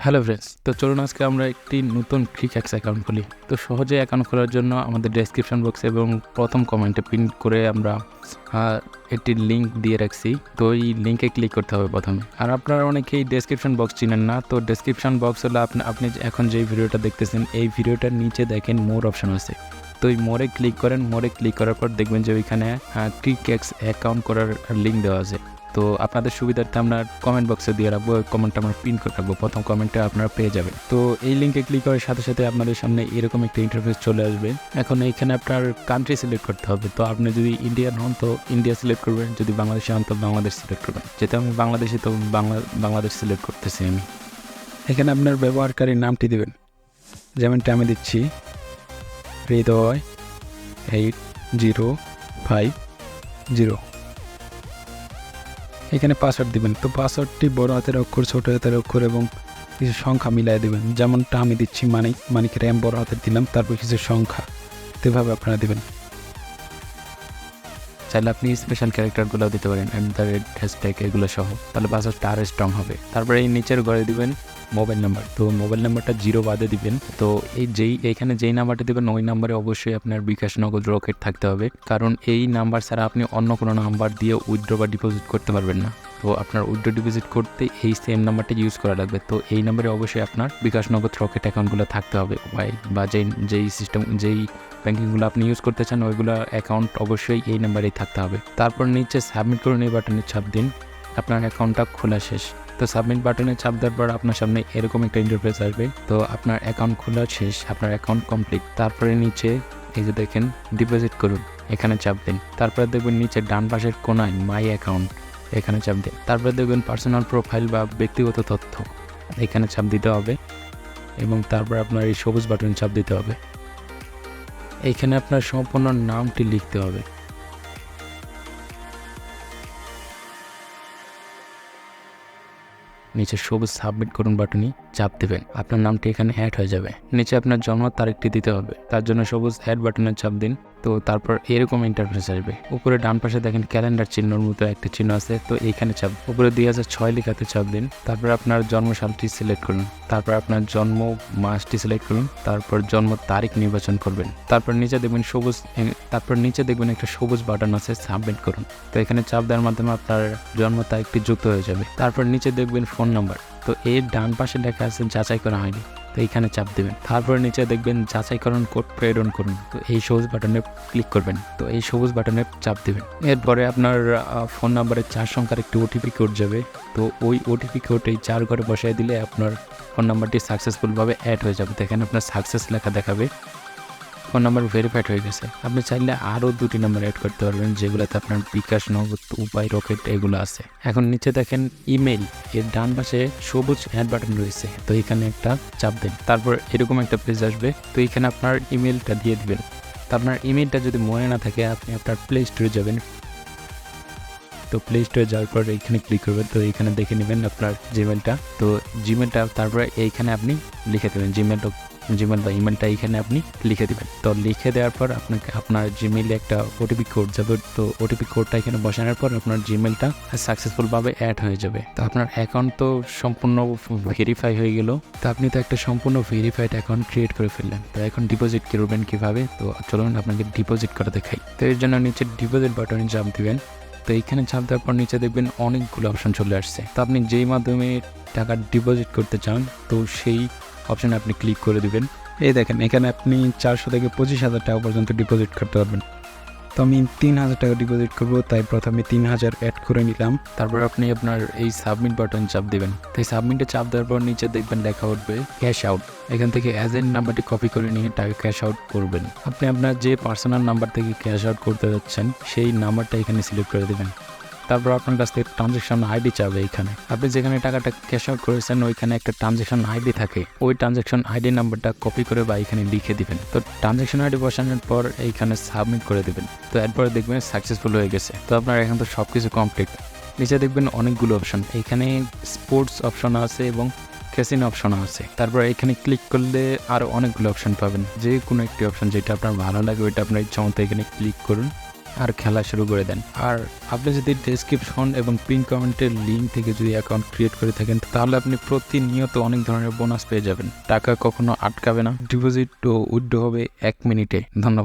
Hello friends, তো চলুন আজকে আমরা একটি নতুন ক্রিকএক্স অ্যাকাউন্ট খুলি। তো সহজে অ্যাকাউন্ট খোলার জন্য আমাদের ডেসক্রিপশন বক্সে এবং প্রথম কমেন্টে পিন করে আমরা একটি লিঙ্ক দিয়ে রাখছি। তো এই লিঙ্কে ক্লিক করতে হবে প্রথমে। আর আপনারা অনেকেই ডেসক্রিপশন বক্স চিনেন না, তো ডেসক্রিপশন বক্স হলো আপনি এখন যেই ভিডিওটা দেখতেছেন এই ভিডিওটার নিচে দেখেন মোর অপশন আছে। তো এই মোরে ক্লিক করেন, মোরে ক্লিক করার পর দেখবেন যে ওইখানে ক্রিকএক্স অ্যাকাউন্ট করার লিঙ্ক দেওয়া আছে। তো আপনাদের সুবিধার্থে আমরা কমেন্ট বক্সে দিয়ে রাখবো, কমেন্টটা আমরা পিন করে রাখবো, প্রথম কমেন্টে আপনারা পেয়ে যাবেন। তো এই লিঙ্কে ক্লিক করার সাথে সাথে আপনাদের সামনে এরকম একটা ইন্টারফেস চলে আসবে। এখন এইখানে আপনার কান্ট্রি সিলেক্ট করতে হবে। তো আপনি যদি ইন্ডিয়ান হন তো ইন্ডিয়া সিলেক্ট করবেন, যদি বাংলাদেশি হন তো বাংলাদেশ সিলেক্ট করবেন। যেহেতু আমি বাংলাদেশি তো বাংলাদেশ সিলেক্ট করতেছি আমি। এখানে আপনার ব্যবহারকারীর নামটি দেবেন, যেমনটা আমি দিচ্ছি হৃদয় 8050। এখানে পাসওয়ার্ড দিবেন। তো পাসওয়ার্ডটি বড় হাতের অক্ষর, ছোট হাতের অক্ষর এবং কিছু সংখ্যা মিলাই দেবেন। যেমনটা আমি দিচ্ছি মানিক র্যাম বড় হাতের দিলাম, তারপর কিছু সংখ্যা, তো এভাবে আপনারা দেবেন। চাইলে আপনি স্পেশাল ক্যারেক্টারগুলো দিতে পারেন, হ্যাশট্যাগ এগুলো সহ, তাহলে পাসওয়ার্ডটা আরও স্ট্রং হবে। তারপরে এই নিচের ঘরে দিবেন মোবাইল নাম্বার। তো মোবাইল নাম্বারটা 0 বাদে দিবেন। তো এইখানে যেই নাম্বারটা দেবেন ওই নাম্বারে অবশ্যই আপনার বিকাশ, নগদ, রকেট থাকতে হবে, কারণ এই নাম্বার ছাড়া আপনি অন্য কোনো নাম্বার দিয়ে উইথড্র বা ডিপোজিট করতে পারবেন না। তো আপনার উইথড্র ডিপোজিট করতে এই সেম নাম্বারটা ইউজ করা লাগবে। তো এই নাম্বারে অবশ্যই আপনার বিকাশ, নগদ, রকেট অ্যাকাউন্টগুলো থাকতে হবে, বা যেই ব্যাঙ্কিংগুলো আপনি ইউজ করতে চান ওইগুলো অ্যাকাউন্ট অবশ্যই এই নাম্বারেই থাকতে হবে। তারপর নিচে সাবমিট করুন এই বাটনে চাপ দিন, আপনার অ্যাকাউন্টটা খোলা শেষ। তো সাবমিট বাটনে চাপ দেওয়ার পর আপনার সামনে এরকম একটা ইন্টারফেস আসবে। তো আপনার অ্যাকাউন্ট খোলা শেষ, আপনার অ্যাকাউন্ট কমপ্লিট। তারপরে নিচে এই যে দেখেন ডিপোজিট করুন, এখানে চাপ দিন। তারপরে দেখবেন নিচে ডান পাশের কোনায় মাই অ্যাকাউন্ট, এখানে চাপ দিন। তারপরে দেখবেন পার্সোনাল প্রোফাইল বা ব্যক্তিগত তথ্য, এখানে চাপ দিতে হবে এবং তারপর আপনার এই সবুজ বাটনে চাপ দিতে হবে। এইখানে আপনার সম্পূর্ণ নামটি লিখতে হবে। নিচে সবুজ সাবমিট করুন বাটনে চাপ দেবেন, আপনার নামটি এখানে অ্যাড হয়ে যাবে। নিচে আপনার জন্ম তারিখটি দিতে হবে, তার জন্য সবুজ অ্যাড বাটনে চাপ দিন। তো তারপর এরকম ইন্টারফেস আসবে। উপরে ডান পাশে দেখেন ক্যালেন্ডার চিহ্নর মতো একটা চিহ্ন আছে, তো এইখানে চাপ উপরে 2006 লেখাতে চাপ দিন। তারপর আপনার জন্মসালটি সিলেক্ট করুন, তারপর আপনার জন্ম মাসটি সিলেক্ট করুন, তারপর জন্ম তারিখ নির্বাচন করবেন। তারপর নিচে দেখবেন একটা সবুজ বাটন আছে, সাবমিট করুন। তো এখানে চাপ দেওয়ার মাধ্যমে আপনার জন্ম তারিখটি যুক্ত হয়ে যাবে। তারপর নিচে দেখবেন ফোন নাম্বার, তো এর ডান পাশে লেখা আছে যাচাই করা হয়নি, তো এইখানে চাপ দেবেন। তারপর নিচে দেখবেন যাচাইকরণ কোড প্রেরণ করুন, তো এই সবুজ বাটনে ক্লিক করবেন। তো এই সবুজ বাটনে চাপ দেবেন। এরপরে আপনার ফোন নাম্বারের 4 সংখ্যার একটি ওটিপি কোড যাবে। তো ওই ওটিপি কোড এই 4 ঘরে বসাই দিলে আপনার ফোন নাম্বারটি সাকসেসফুলভাবে অ্যাড হয়ে যাবে। তো এখানে আপনার সাকসেস লেখা দেখাবে, ফোন নাম্বার ভেরিফাইড হয়ে গেছে। আপনি চাইলে আরও 2টি নাম্বার অ্যাড করতে পারবেন, যেগুলোতে আপনার বিকাশ, নগদ, উপায়, রকেট এগুলো আছে। এখন নিচে দেখেন ইমেল, এর ডান পাশে সবুজ অ্যাড বাটন রয়েছে, তো এখানে একটা চাপ দেন। তারপর এরকম একটা পেজ আসবে, তো এখানে আপনার ইমেলটা দিয়ে দিবেন। তো আপনার ইমেলটা যদি মনে না থাকে আপনি আপনার প্লে স্টোরে যাবেন। তো প্লে স্টোরে যাওয়ার পর এইখানে ক্লিক করবেন। তো এইখানে দেখে নেবেন আপনার জিমেলটা। তো জিমেলটা তারপরে এইখানে আপনি লিখে দেবেন, জিমেল বা ইমেলটা এইখানে আপনি লিখে দেবেন। তো লিখে দেওয়ার পর আপনার জিমেইলে একটা ওটিপি কোড যাবে। তো ওটিপি কোডটা এখানে বসানোর পর আপনার জিমেলটা সাকসেসফুলভাবে অ্যাড হয়ে যাবে। তো আপনার অ্যাকাউন্ট তো সম্পূর্ণ ভেরিফাই হয়ে গেল। তো আপনি তো একটা সম্পূর্ণ ভেরিফাইড অ্যাকাউন্ট ক্রিয়েট করে ফেললেন। তো এখন ডিপোজিট করবেন কীভাবে, তো চলুন আপনাকে ডিপোজিট করে দেখাই। তো এর জন্য নিচে ডিপোজিট বাটনে চাপ দিবেন। তো এইখানে চাপ দেওয়ার পর নিচে দেখবেন অনেকগুলো অপশন চলে আসছে। তো আপনি যেই মাধ্যমে টাকা ডিপোজিট করতে চান তো সেই অপশানে আপনি ক্লিক করে দিবেন। এই দেখেন এখানে আপনি 400 থেকে 25,000 টাকা পর্যন্ত ডিপোজিট করতে পারবেন। তো আমি 3,000 টাকা ডিপোজিট করবো, তাই প্রথমে 3,000 অ্যাড করে নিলাম। তারপর আপনি আপনার এই সাবমিট বাটন চাপ দিবেন। তো এই সাবমিটে চাপ দেওয়ার পর নিচে দেখবেন লেখা উঠবে ক্যাশ আউট। এখান থেকে এজেন্ট নাম্বারটি কপি করে নিয়ে টাকা ক্যাশ আউট করবেন। আপনি আপনার যে পার্সোনাল নাম্বার থেকে ক্যাশ আউট করতে যাচ্ছেন সেই নাম্বারটা এখানে সিলেক্ট করে দেবেন। তারপর আপনার কাছ থেকে ট্রানজ্যাকশন আইডি চাবে। এখানে আপনি যেখানে টাকাটা ক্যাশ আউট করেছেন ওইখানে একটা ট্রানজ্যাকশন আইডি থাকে, ওই ট্রানজ্যাকশন আইডি নাম্বারটা কপি করে বা এখানে লিখে দিবেন। তো ট্রানজ্যাকশন আইডি বসানোর পর এইখানে সাবমিট করে দেবেন। তো এরপরে দেখবেন সাকসেসফুল হয়ে গেছে। তো আপনার এখন তো সব কিছু কমপ্লিট। নিচে দেখবেন অনেকগুলো অপশন, এইখানে স্পোর্টস অপশন আছে এবং ক্যাসিনো অপশন আছে। তারপর এখানে ক্লিক করলে আরও অনেকগুলো অপশন পাবেন, যে কোনো একটি অপশন যেটা আপনার ভালো লাগে ওইটা আপনার ইচ্ছা মতো এখানে ক্লিক করুন। আর খেলা শুরু করে দেন। আর আপনি যদি ডেসক্রিপশন এবং পিন কমেন্টের লিঙ্ক থেকে যদি অ্যাকাউন্ট ক্রিয়েট করে থাকেন তাহলে আপনি প্রতিনিয়ত অনেক ধরনের বোনাস পেয়ে যাবেন। টাকা কখনো আটকাবে না, ডিপোজিট ও উইথড্র হবে 1 মিনিটে। ধন্যবাদ।